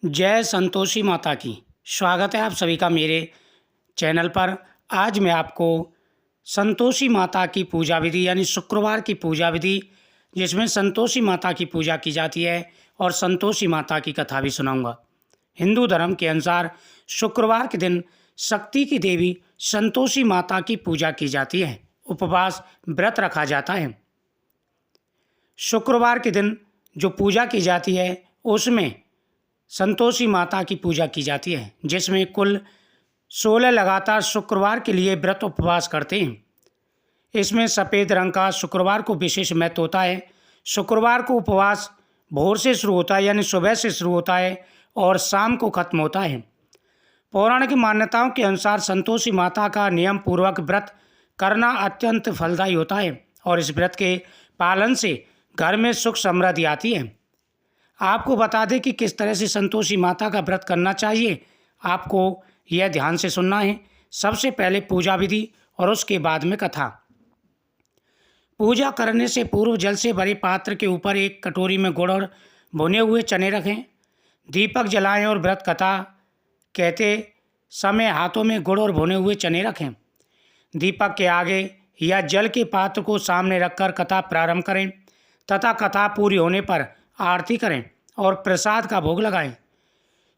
जय संतोषी माता की। स्वागत है आप सभी का मेरे चैनल पर। आज मैं आपको संतोषी माता की पूजा विधि यानी शुक्रवार की पूजा विधि, जिसमें संतोषी माता की पूजा की जाती है और संतोषी माता की कथा भी सुनाऊंगा। हिंदू धर्म के अनुसार शुक्रवार के दिन शक्ति की देवी संतोषी माता की पूजा की जाती है। उपवास व्रत रखा जाता है। शुक्रवार के दिन जो पूजा की जाती है उसमें संतोषी माता की पूजा की जाती है, जिसमें कुल 16 लगातार शुक्रवार के लिए व्रत उपवास करते हैं। इसमें सफ़ेद रंग का शुक्रवार को विशेष महत्व होता है। शुक्रवार को उपवास भोर से शुरू होता है, यानी सुबह से शुरू होता है और शाम को खत्म होता है। पौराणिक मान्यताओं के अनुसार संतोषी माता का नियम पूर्वक व्रत करना अत्यंत फलदायी होता है और इस व्रत के पालन से घर में सुख समृद्धि आती है। आपको बता दें कि किस तरह से संतोषी माता का व्रत करना चाहिए। आपको यह ध्यान से सुनना है। सबसे पहले पूजा विधि और उसके बाद में कथा। पूजा करने से पूर्व जल से भरे पात्र के ऊपर एक कटोरी में गुड़ और भुने हुए चने रखें। दीपक जलाएं और व्रत कथा कहते समय हाथों में गुड़ और भुने हुए चने रखें। दीपक के आगे या जल के पात्र को सामने रखकर कथा प्रारंभ करें तथा कथा पूरी होने पर आरती करें और प्रसाद का भोग लगाएं।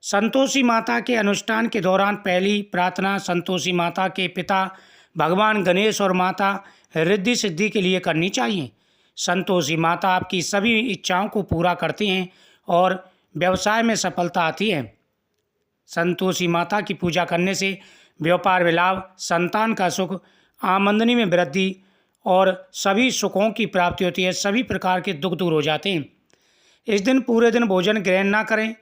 संतोषी माता के अनुष्ठान के दौरान पहली प्रार्थना संतोषी माता के पिता भगवान गणेश और माता रिद्धि सिद्धि के लिए करनी चाहिए। संतोषी माता आपकी सभी इच्छाओं को पूरा करती हैं और व्यवसाय में सफलता आती है। संतोषी माता की पूजा करने से व्यापार में लाभ, संतान का सुख, आमदनी में वृद्धि और सभी सुखों की प्राप्ति होती है। सभी प्रकार के दुख दूर हो जाते हैं। इस दिन पूरे दिन भोजन ग्रहण ना करें।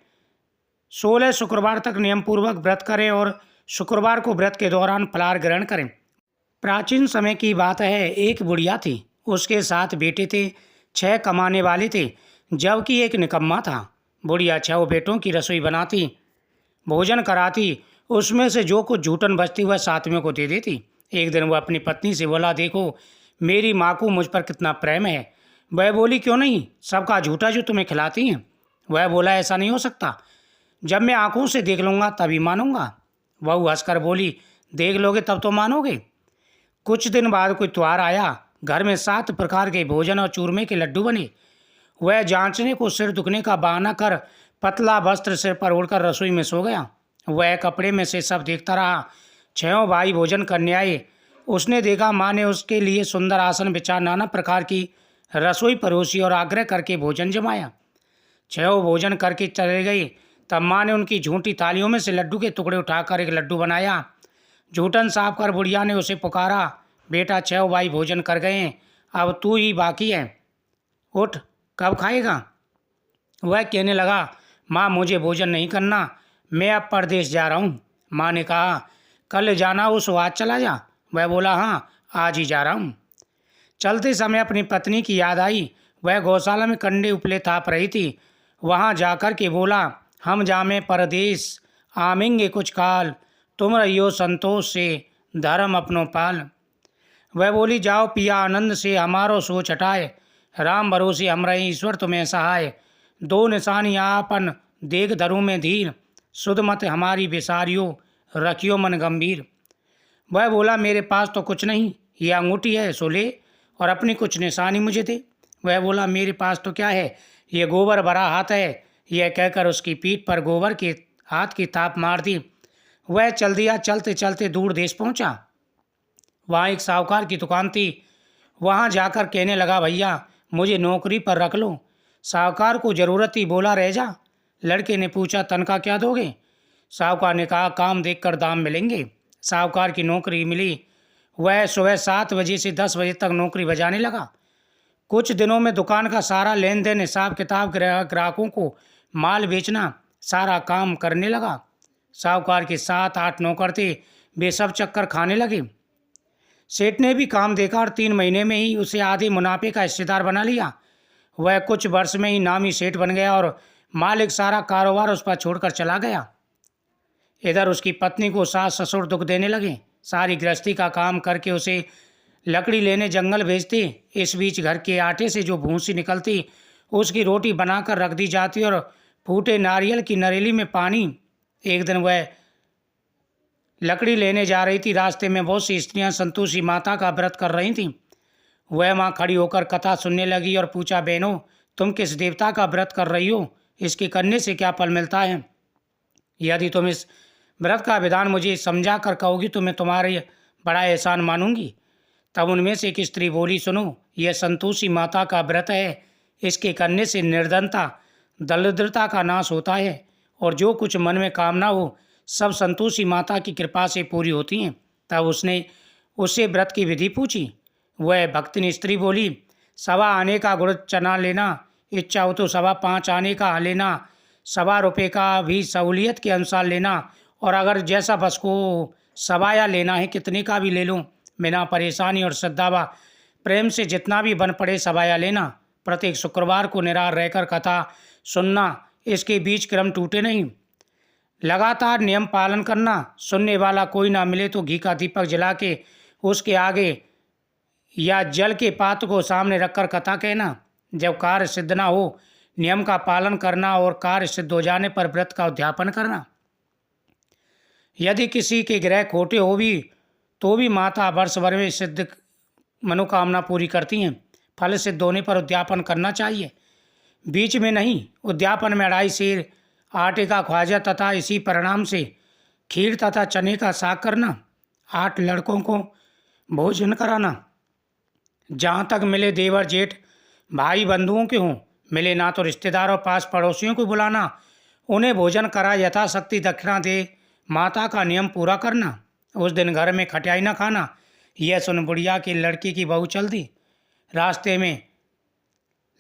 16 शुक्रवार तक नियम पूर्वक व्रत करें और शुक्रवार को व्रत के दौरान फलाहार ग्रहण करें। प्राचीन समय की बात है, एक बुढ़िया थी। उसके 7 बेटे थे। 6 कमाने वाले थे, जबकि एक निकम्मा था। बुढ़िया 6 बेटों की रसोई बनाती, भोजन कराती, उसमें से जो कुछ जूठन बचती वह सातवें को दे देती। एक दिन वह अपनी पत्नी से बोला, देखो मेरी माँ को मुझ पर कितना प्रेम है। वह बोली, क्यों नहीं, सबका झूठा जो तुम्हें खिलाती हैं। वह बोला, ऐसा नहीं हो सकता, जब मैं आंखों से देख लूँगा तभी मानूंगा। वह हंसकर बोली, देख लोगे तब तो मानोगे। कुछ दिन बाद कोई त्योहार आया। घर में 7 प्रकार के भोजन और चूरमे के लड्डू बने। वह जांचने को सिर दुखने का बहाना कर पतला वस्त्र सिर पर ओढ़कर रसोई में सो गया। वह कपड़े में से सब देखता रहा। 6 भाई भोजन करने आए। उसने देखा माँ ने उसके लिए सुंदर आसन बिछा, नाना प्रकार की रसोई परोसी और आग्रह करके भोजन जमाया। 6 भोजन करके चले गए। तब माँ ने उनकी झूठी थालियों में से लड्डू के टुकड़े उठाकर एक लड्डू बनाया। झूठन साफ कर बुढ़िया ने उसे पुकारा, बेटा 6 भाई भोजन कर गए, अब तू ही बाकी है, उठ, कब खाएगा। वह कहने लगा, माँ मुझे भोजन नहीं करना, मैं अब परदेश जा रहा हूँ। माँ ने कहा, कल जाना हो सो आज चला जा। वह बोला, हाँ आज ही जा रहा हूँ। चलते समय अपनी पत्नी की याद आई। वह गौशाला में कंडे उपले ताप रही थी। वहाँ जाकर के बोला, हम जामे परदेश, आमेंगे कुछ काल, तुम रहियो संतोष से, धर्म अपनो पाल। वह बोली, जाओ पिया आनंद से, हमारो सोच हटाए, राम भरोसे हम रहे, ईश्वर तुम्हें सहाय। 2 निशानी आपन देख धरू में धीर, सुध मत हमारी विसारियो, रखियो मन गंभीर। वह बोला, मेरे पास तो कुछ नहीं, ये अंगूठी है सो ले और अपनी कुछ निशानी मुझे दे। वह बोला, मेरे पास तो क्या है, ये गोबर भरा हाथ है। यह कहकर उसकी पीठ पर गोबर के हाथ की थाप मार दी। वह चल दिया। चलते चलते दूर देश पहुंचा। वहाँ एक साहूकार की दुकान थी। वहाँ जाकर कहने लगा, भैया मुझे नौकरी पर रख लो। साहूकार को ज़रूरत थी, बोला रह जा। लड़के ने पूछा, तनख्वाह क्या दोगे। साहूकार ने कहा, काम देखकर दाम मिलेंगे। साहूकार की नौकरी मिली। वह सुबह 7 बजे से 10 बजे तक नौकरी बजाने लगा। कुछ दिनों में दुकान का सारा लेन देन, हिसाब किताब, ग्राहकों को माल बेचना, सारा काम करने लगा। साहूकार के 7-8 नौकर थे, वे सब चक्कर खाने लगे। सेठ ने भी काम देखा और 3 महीने में ही उसे आधे मुनाफे का हिस्सेदार बना लिया। वह कुछ वर्ष में ही नामी सेठ बन गया और मालिक सारा कारोबार उस पर छोड़कर चला गया। इधर उसकी पत्नी को सास ससुर दुख देने लगे। सारी गृहस्थी का काम करके उसे लकड़ी लेने जंगल भेजती। इस बीच घर के आटे से जो भूसी निकलती उसकी रोटी बनाकर रख दी जाती और फूटे नारियल की नरेली में पानी। एक दिन वह लकड़ी लेने जा रही थी। रास्ते में बहुत सी स्त्रियां संतोषी माता का व्रत कर रही थीं। वह वहाँ खड़ी होकर कथा सुनने लगी और पूछा, बहनों, तुम किस देवता का व्रत कर रही हो? इसके करने से क्या फल मिलता है? यदि तुम इस व्रत का विधान मुझे समझा कर कहोगी तो मैं तुम्हारे बड़ा एहसान मानूंगी। तब उनमें से एक स्त्री बोली, सुनो, यह संतोषी माता का व्रत है। इसके करने से निर्धनता, दरिद्रता का नाश होता है और जो कुछ मन में कामना हो सब संतोषी माता की कृपा से पूरी होती हैं। तब उसने उससे व्रत की विधि पूछी। वह भक्तिनी स्त्री बोली, सवा आने का गुड़ चना लेना, इच्छा हो तो 5.25 आने का लेना, 1.25 रुपये का भी सहूलियत के अनुसार लेना, और अगर जैसा बस को सवाया लेना है कितने का भी ले लो। बिना परेशानी और श्रद्धा प्रेम से जितना भी बन पड़े सवाया लेना। प्रत्येक शुक्रवार को निराहार रहकर कथा सुनना, इसके बीच क्रम टूटे नहीं। लगातार नियम पालन करना। सुनने वाला कोई ना मिले तो घी का दीपक जला के उसके आगे या जल के पात्र को सामने रखकर कथा कहना। जब कार्य सिद्ध ना हो, नियम का पालन करना और कार्य सिद्ध हो जाने पर व्रत का उद्यापन करना। यदि किसी के ग्रह खोटे हो भी तो भी माता वर्ष भर में सिद्ध मनोकामना पूरी करती हैं। फल सिद्ध होने पर उद्यापन करना चाहिए, बीच में नहीं। उद्यापन में 2.5 सेर आटे का ख्वाजा तथा इसी परिणाम से खीर तथा चने का साग करना। 8 लड़कों को भोजन कराना। जहाँ तक मिले देवर जेठ भाई बंधुओं के हों, मिले ना तो रिश्तेदार और पास पड़ोसियों को बुलाना, उन्हें भोजन करा यथाशक्ति दक्षिणा दे माता का नियम पूरा करना। उस दिन घर में खटियाई न खाना। यह सुन बुढ़िया की लड़की की बहू चल दी। रास्ते में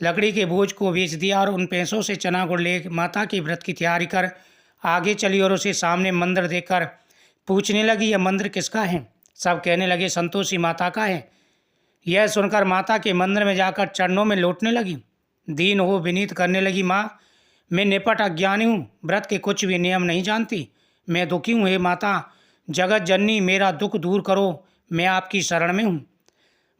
लकड़ी के बोझ को बेच दिया और उन पैसों से चना गुड़ ले माता के व्रत की तैयारी कर आगे चली और उसे सामने मंदिर देखकर पूछने लगी, यह मंदिर किसका है? सब कहने लगे, संतोषी माता का है। यह सुनकर माता के मंदिर में जाकर चरणों में लौटने लगी। दीन हो विनीत करने लगी, माँ, मैं निपट अज्ञानी हूँ, व्रत के कुछ भी नियम नहीं जानती। मैं दुखी हूँ, हे माता जगत जननी, मेरा दुख दूर करो, मैं आपकी शरण में हूँ।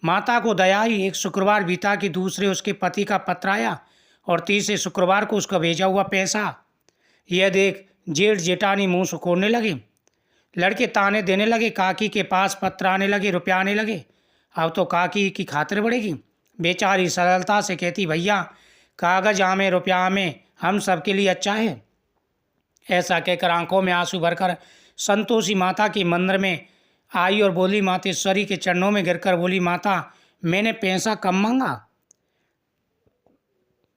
माता को दया आई। एक शुक्रवार बीता कि दूसरे उसके पति का पत्र आया और तीसरे शुक्रवार को उसका भेजा हुआ पैसा। यह देख जेठ जेठानी मुँह सुकोड़ने लगे। लड़के ताने देने लगे। काकी के पास पत्र आने लगे, रुपया आने लगे। अब तो काकी की खातिर बढ़ेगी। बेचारी सरलता से कहती, भैया, कागज आमे रुपया आमे, हम सबके लिए अच्छा है। ऐसा कहकर आंखों में आंसू भरकर संतोषी माता के मंदिर में आई और बोली, मातेश्वरी के चरणों में गिरकर बोली, माता, मैंने पैसा कम मांगा,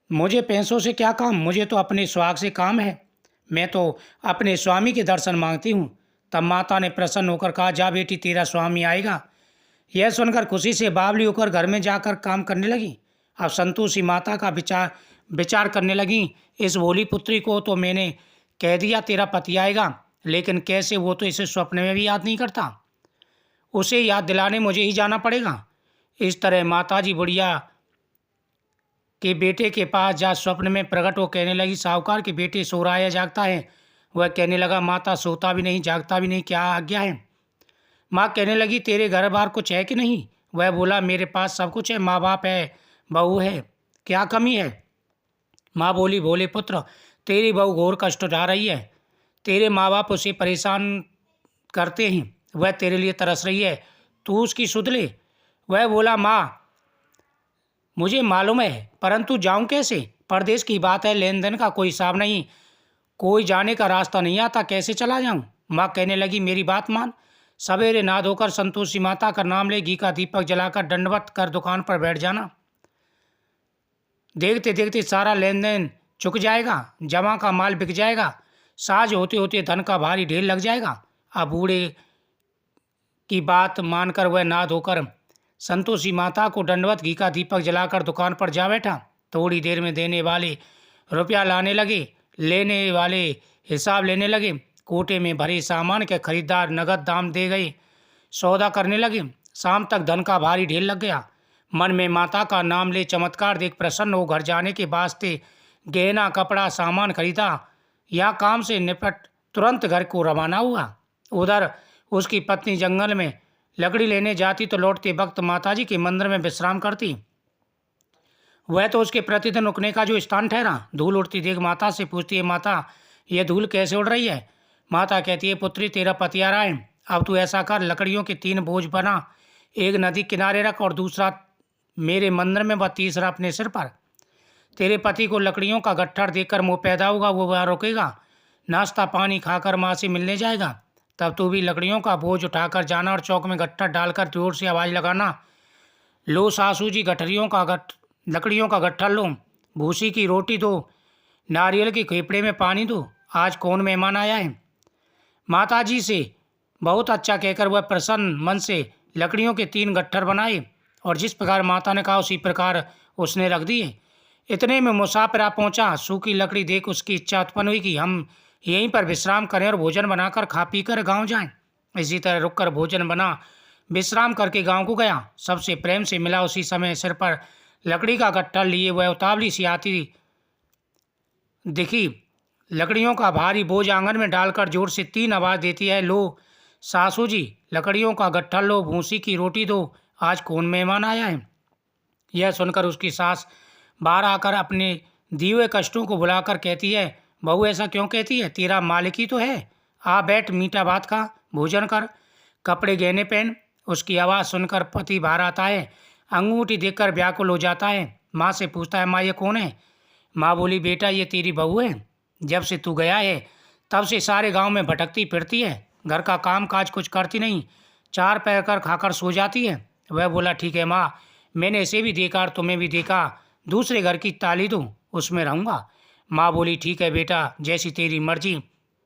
मुझे पैसों से क्या काम, मुझे तो अपने सुहाग से काम है, मैं तो अपने स्वामी के दर्शन मांगती हूँ। तब माता ने प्रसन्न होकर कहा, जा बेटी, तेरा स्वामी आएगा। यह सुनकर खुशी से बावली होकर घर में जाकर काम करने लगी। अब संतोषी माता का विचार करने लगी, इस भोली पुत्री को तो मैंने कह दिया तेरा पति आएगा, लेकिन कैसे, वो तो इसे स्वप्न में भी याद नहीं करता, उसे याद दिलाने मुझे ही जाना पड़ेगा। इस तरह माताजी बुढ़िया के बेटे के पास जा स्वप्न में प्रकट हो कहने लगी, साहूकार के बेटे सो रहा है, जागता है? वह कहने लगा, माता, सोता भी नहीं जागता भी नहीं, क्या आज्ञा है? माँ कहने लगी, तेरे घर बार कुछ है कि नहीं? वह बोला, मेरे पास सब कुछ है, माँ बाप है, बहू है, क्या कमी है? माँ बोली, भोले पुत्र, तेरी बहू घोर कष्ट उठा रही है, तेरे माँ बाप उसे परेशान करते हैं, वह तेरे लिए तरस रही है, तू उसकी सुध ले। वह बोला, माँ, मुझे मालूम है, परंतु जाऊं कैसे? परदेश की बात है, लेन देन का कोई हिसाब नहीं, कोई जाने का रास्ता नहीं आता, कैसे चला जाऊं? माँ कहने लगी, मेरी बात मान, सवेरे नहा धोकर संतोषी माता का नाम ले, घी का दीपक जलाकर दंडवत कर दुकान पर बैठ जाना। देखते देखते सारा लेन देन चुक जाएगा, जमा का माल बिक जाएगा, साज होते होते धन का भारी ढेर लग जाएगा। अब बूढ़े की बात मानकर वह नहा धोकर संतोषी माता को दंडवत घी का दीपक जलाकर दुकान पर जा बैठा। थोड़ी देर में देने वाले रुपया लाने लगे, लेने वाले हिसाब लेने लगे। कोटे में भरे सामान के खरीदार नगद दाम दे गए, सौदा करने लगे। शाम तक धन का भारी ढेर लग गया। मन में माता का नाम ले चमत्कार देख प्रसन्न हो घर जाने के वास्ते गहना कपड़ा सामान खरीदा। यह काम से निपट तुरंत घर को रवाना हुआ। उधर उसकी पत्नी जंगल में लकड़ी लेने जाती तो लौटते वक्त माताजी के मंदिर में विश्राम करती। वह तो उसके प्रतिदिन रुकने का जो स्थान ठहरा। धूल उड़ती देख माता से पूछती है, माता यह धूल कैसे उड़ रही है? माता कहती है, पुत्री तेरा पति आ रहा है, अब तू ऐसा कर, लकड़ियों के 3 बोझ बना, एक नदी किनारे रख और दूसरा मेरे मंदिर में व तीसरा अपने सिर पर। तेरे पति को लकड़ियों का गट्ठर देखकर मुँह पैदा होगा, वो वहाँ रुकेगा, नाश्ता पानी खाकर माँ से मिलने जाएगा। तब तू भी लकड़ियों का बोझ उठाकर जाना और चौक में गट्ठर डालकर जोर से आवाज़ लगाना, लो सासू जी लकड़ियों का गट्ठर लो, भूसी की रोटी दो, नारियल के खेपड़े में पानी दो, आज कौन मेहमान आया है? माताजी से बहुत अच्छा कहकर वह प्रसन्न मन से लकड़ियों के 3 गट्ठर बनाए और जिस प्रकार माता ने कहा उसी प्रकार उसने रख दिए। इतने में मुसाफिर आ पहुंचा। सूखी लकड़ी देख उसकी इच्छा उत्पन्न हुई कि हम यहीं पर विश्राम करें और भोजन बनाकर खा पी कर गाँव जाएं। इसी तरह रुककर भोजन बना, विश्राम करके गांव को गया। सबसे प्रेम से मिला। उसी समय सिर पर लकड़ी का गट्ठर लिए वह उतावली सी आती दिखी। लकड़ियों का भारी बोझ आंगन में डालकर जोर से 3 आवाज़ देती है, लो सासू जी लकड़ियों का गट्ठर लो, भूसी की रोटी दो, आज कौन मेहमान आया है? यह सुनकर उसकी सास बाहर आकर अपने दिए हुए कष्टों को बुलाकर कहती है, बहू ऐसा क्यों कहती है? तेरा मालिक ही तो है, आ बैठ, मीठा भात खा, भोजन कर, कपड़े गहने पहन। उसकी आवाज़ सुनकर पति बाहर आता है, अंगूठी देखकर व्याकुल हो जाता है। माँ से पूछता है, माँ ये कौन है? माँ बोली, बेटा ये तेरी बहू है, जब से तू गया है तब से सारे गांव में भटकती फिरती है, घर का काम काज कुछ करती नहीं, 4 पैर कर खाकर सो जाती है। वह बोला, ठीक है माँ, मैंने इसे भी देखा और तुम्हें भी देखा, दूसरे घर की ताली दूँ, उसमें रहूँगा। माँ बोली, ठीक है बेटा, जैसी तेरी मर्जी।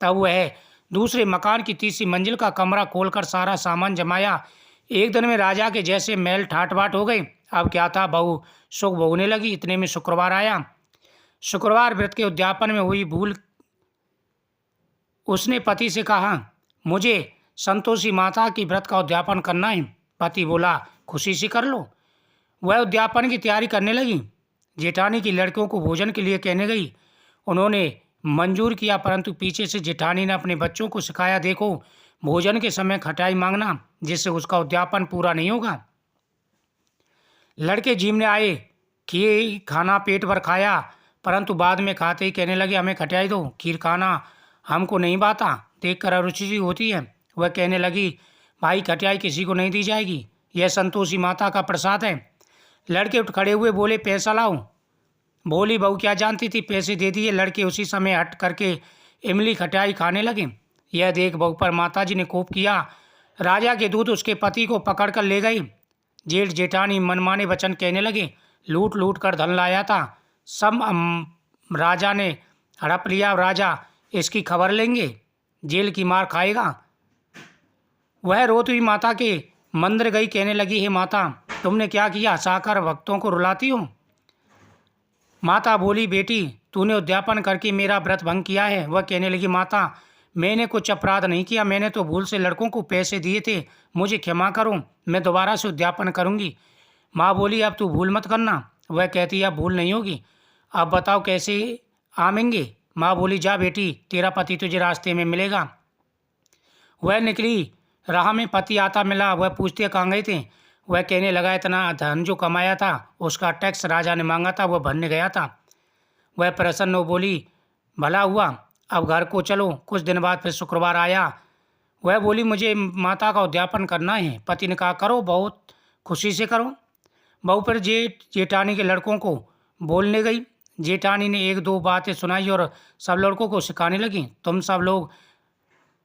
तब वह दूसरे मकान की तीसरी मंजिल का कमरा खोलकर सारा सामान जमाया। एक दिन में राजा के जैसे मैल ठाट बाट हो गई। अब क्या था, बहू सुख भोगने लगी। इतने में शुक्रवार आया। शुक्रवार व्रत के उद्यापन में हुई भूल। उसने पति से कहा, मुझे संतोषी माता की व्रत का उद्यापन करना है। पति बोला, खुशी से कर लो। वह उद्यापन की तैयारी करने लगी। जेठानी की लड़कियों को भोजन के लिए कहने गई। उन्होंने मंजूर किया, परंतु पीछे से जेठानी ने अपने बच्चों को सिखाया, देखो भोजन के समय खटाई मांगना, जिससे उसका उद्यापन पूरा नहीं होगा। लड़के जीमने आए, खीर खाना पेट भर खाया, परंतु बाद में खाते ही कहने लगे, हमें खटाई दो, खीर खाना हमको नहीं भाता, देखकर अरुचि सी होती है। वह कहने लगी, भाई खटाई किसी को नहीं दी जाएगी, यह संतोषी माता का प्रसाद है। लड़के उठ खड़े हुए बोले, पैसा लाओ। बोली, बहू क्या जानती थी, पैसे दे दिए। लड़के उसी समय हट करके इमली खटाई खाने लगे। यह देख बहू पर माताजी ने कोप किया। राजा के दूत उसके पति को पकड़ कर ले गई। जेठ जेठानी मनमाने वचन कहने लगे, लूट लूट कर धन लाया था, सब राजा ने हड़प लिया। राजा इसकी खबर लेंगे, जेल की मार खाएगा। वह रोती हुई माता के मंदिर गई, कहने लगी, हे माता तुमने क्या किया, हंसाकर भक्तों को रुलाती हो। माता बोली, बेटी तूने उद्यापन करके मेरा व्रत भंग किया है। वह कहने लगी, माता मैंने कुछ अपराध नहीं किया, मैंने तो भूल से लड़कों को पैसे दिए थे, मुझे क्षमा करो, मैं दोबारा से उद्यापन करूंगी। माँ बोली, अब तू भूल मत करना। वह कहती, अब भूल नहीं होगी, अब बताओ कैसे आमेंगे। माँ बोली, जा बेटी, तेरा पति तुझे रास्ते में मिलेगा। वह निकली, राह में पति आता मिला। वह पूछते कहाँ गए थे। वह कहने लगा, इतना धन जो कमाया था उसका टैक्स राजा ने मांगा था, वह भरने गया था। वह प्रसन्न हो बोली, भला हुआ, अब घर को चलो। कुछ दिन बाद फिर शुक्रवार आया। वह बोली, मुझे माता का उद्यापन करना है। पति ने कहा, करो, बहुत खुशी से करो। बहू फिर जेठानी के लड़कों को बोलने गई। जेठानी ने 1-2 बातें सुनाई और सब लड़कों को सिखाने लगी, तुम सब लोग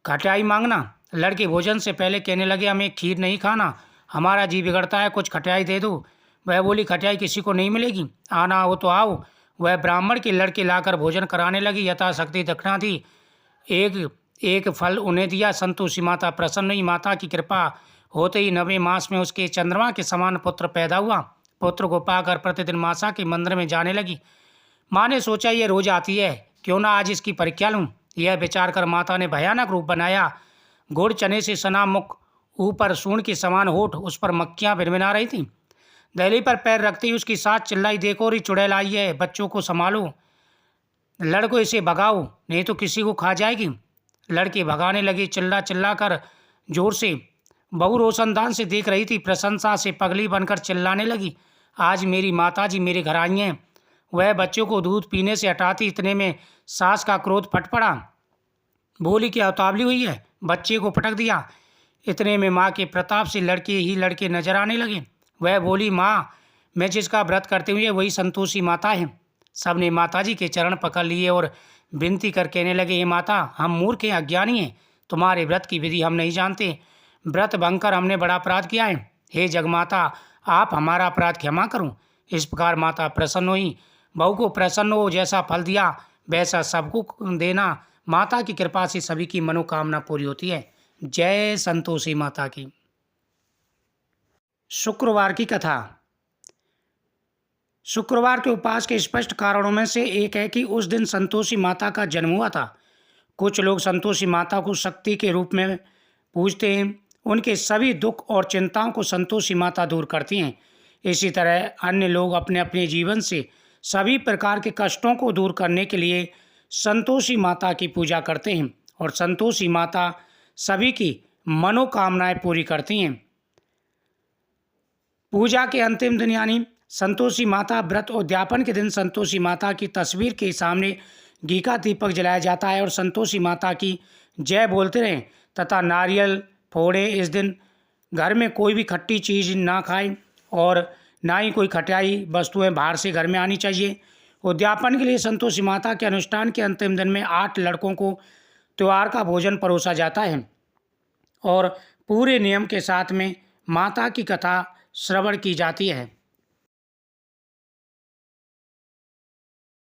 खटाई मांगना। लड़के भोजन से पहले कहने लगे, हमें खीर नहीं खाना, हमारा जी बिगड़ता है, कुछ खटाई दे दो। वह बोली, खटाई किसी को नहीं मिलेगी, आना हो तो आओ। वह ब्राह्मण के लड़के लाकर भोजन कराने लगी। यथाशक्ति दक्षिणा थी, एक एक फल उन्हें दिया। संतोषी माता प्रसन्न हुई। माता की कृपा होते ही 9वें मास में उसके चंद्रमा के समान पुत्र पैदा हुआ। पुत्र को पाकर प्रतिदिन माता के मंदिर में जाने लगी। माँ ने सोचा, ये रोज आती है, क्यों ना आज इसकी परीक्षा लूँ। यह विचार कर माता ने भयानक रूप बनाया। गुड़ चने से सना मुख, ऊपर सूंड के समान होठ, उस पर मक्खियाँ भिनभिना रही थीं। दहली पर पैर रखते ही उसकी सास चिल्लाई, देखो री चुड़ैल आई है, बच्चों को संभालो, लड़को इसे भगाओ, नहीं तो किसी को खा जाएगी। लड़के भगाने लगे, चिल्ला चिल्ला कर जोर से। बहू रोशनदान से देख रही थी, प्रशंसा से पगली बनकर चिल्लाने लगी, आज मेरी माताजी मेरे घर आई हैं। वह बच्चों को दूध पीने से हटाती, इतने में सास का क्रोध फट पड़ा। बोली, क्या उतावली हुई है, बच्चे को पटक दिया। इतने में माँ के प्रताप से लड़के ही लड़के नजर आने लगे। वह बोली, माँ, मैं जिसका व्रत करते हुए वही संतोषी माता है। सबने माताजी के चरण पकड़ लिए और विनती कर कहने लगे, हे माता, हम मूर्ख हैं, अज्ञानी हैं, तुम्हारे व्रत की विधि हम नहीं जानते। व्रत भंग कर हमने बड़ा अपराध किया है। हे जगमाता, आप हमारा अपराध क्षमा करो। इस प्रकार माता प्रसन्न हुई। बहू को प्रसन्न हो जैसा फल दिया वैसा सबको देना। माता की कृपा से सभी की मनोकामना पूरी होती है। जय संतोषी माता की। शुक्रवार की कथा। शुक्रवार के उपवास के स्पष्ट कारणों में से एक है कि उस दिन संतोषी माता का जन्म हुआ था। कुछ लोग संतोषी माता को शक्ति के रूप में पूजते हैं। उनके सभी दुख और चिंताओं को संतोषी माता दूर करती हैं। इसी तरह अन्य लोग अपने अपने जीवन से सभी प्रकार के कष्टों को दूर करने के लिए संतोषी माता की पूजा करते हैं और संतोषी माता सभी की मनोकामनाएं पूरी करती हैं। पूजा के अंतिम दिन यानी संतोषी माता व्रत उद्यापन के दिन संतोषी माता की तस्वीर के सामने घी का दीपक जलाया जाता है और संतोषी माता की जय बोलते रहें तथा नारियल फोड़े। इस दिन घर में कोई भी खट्टी चीज़ ना खाएं और ना ही कोई खटाई वस्तुएं बाहर से घर में आनी चाहिए। उद्यापन के लिए संतोषी माता के अनुष्ठान के अंतिम दिन में 8 लड़कों को त्योहार का भोजन परोसा जाता है और पूरे नियम के साथ में माता की कथा श्रवण की जाती है।